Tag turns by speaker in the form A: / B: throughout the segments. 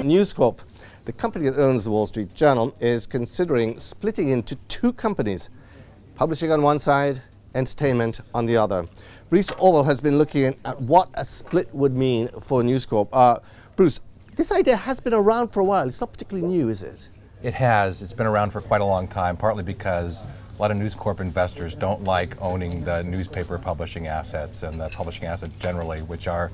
A: News Corp, the company that owns the Wall Street Journal, is considering splitting into two companies, publishing on one side, entertainment on the other. Bruce Orwall has been looking at what a split would mean for News Corp. Bruce, this idea has been around for a while. It's not particularly new, is it?
B: It has. It's been around for quite a long time, partly because a lot of News Corp investors don't like owning the newspaper publishing assets and the publishing assets generally, which are,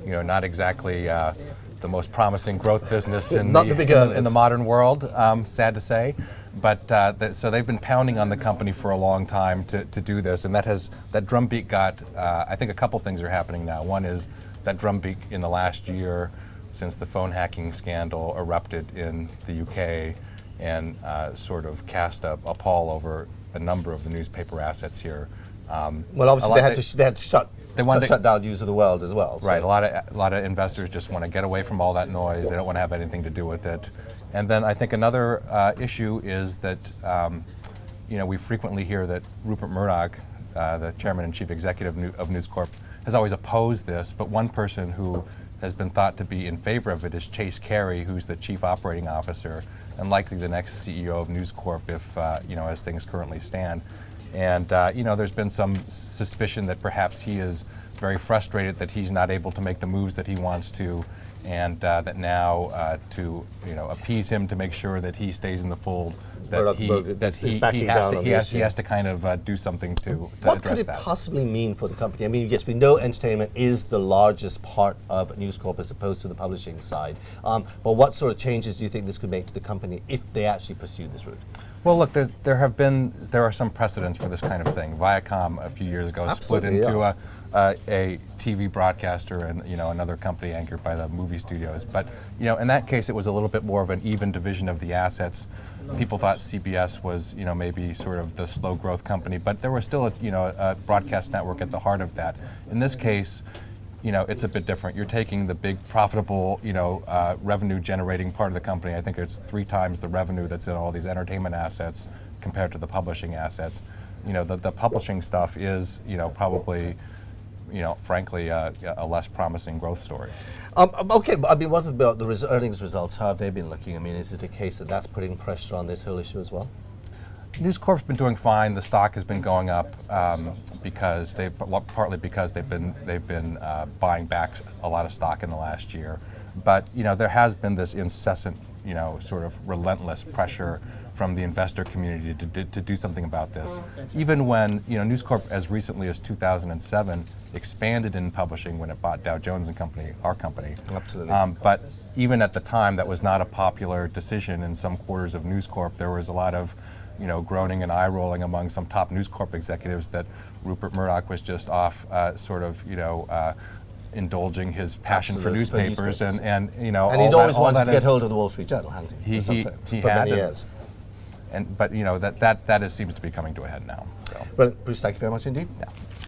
B: not exactly the most promising growth business in the modern world. Sad to say, but so they've been pounding on the company for a long time to do this, and that drumbeat got. I think a couple things are happening now. One is that drumbeat in the last year, since the phone hacking scandal erupted in the UK, and sort of cast a pall over a number of the newspaper assets here.
A: Well, obviously they had to shut down News of the World as well. So.
B: Right, a lot of investors just want to get away from all that noise. They don't want to have anything to do with it. And then I think another issue is that we frequently hear that Rupert Murdoch, the chairman and chief executive of News Corp, has always opposed this. But one person who has been thought to be in favor of it is Chase Carey, who's the chief operating officer and likely the next CEO of News Corp if as things currently stand. And there's been some suspicion that perhaps he is very frustrated that he's not able to make the moves that he wants to, and that now to appease him to make sure that he stays in the fold, that he has to kind of do something to address that.
A: What could it possibly mean for the company? I mean, yes, we know entertainment is the largest part of News Corp as opposed to the publishing side. But what sort of changes do you think this could make to the company if they actually pursue this route?
B: Well, look, there are some precedents for this kind of thing. Viacom a few years ago split into a TV broadcaster and another company anchored by the movie studios. But in that case, it was a little bit more of an even division of the assets. People thought CBS was maybe sort of the slow growth company, but there was still a broadcast network at the heart of that. In this case, it's a bit different. You're taking the big profitable, revenue generating part of the company. I think it's 3 times the revenue that's in all these entertainment assets compared to the publishing assets. The publishing stuff is, probably, frankly, a less promising growth story.
A: Okay, but I mean, what about the earnings results? How have they been looking? I mean, is it a case that that's putting pressure on this whole issue as well?
B: News Corp's been doing fine. The stock has been going up partly because they've been buying back a lot of stock in the last year. But there has been this incessant, sort of relentless pressure from the investor community to do something about this. Even when News Corp, as recently as 2007, expanded in publishing when it bought Dow Jones and Company, our company.
A: Absolutely.
B: But even at the time, that was not a popular decision in some quarters of News Corp. There was a lot of groaning and eye rolling among some top News Corp executives that Rupert Murdoch was just off, indulging his passion for newspapers, and
A: he'd always wanted to get hold of the Wall Street Journal, hadn't he?
B: He
A: for
B: had
A: many years.
B: But that seems to be coming to a head now. So.
A: Well, Bruce, thank you very much indeed.
B: Yeah.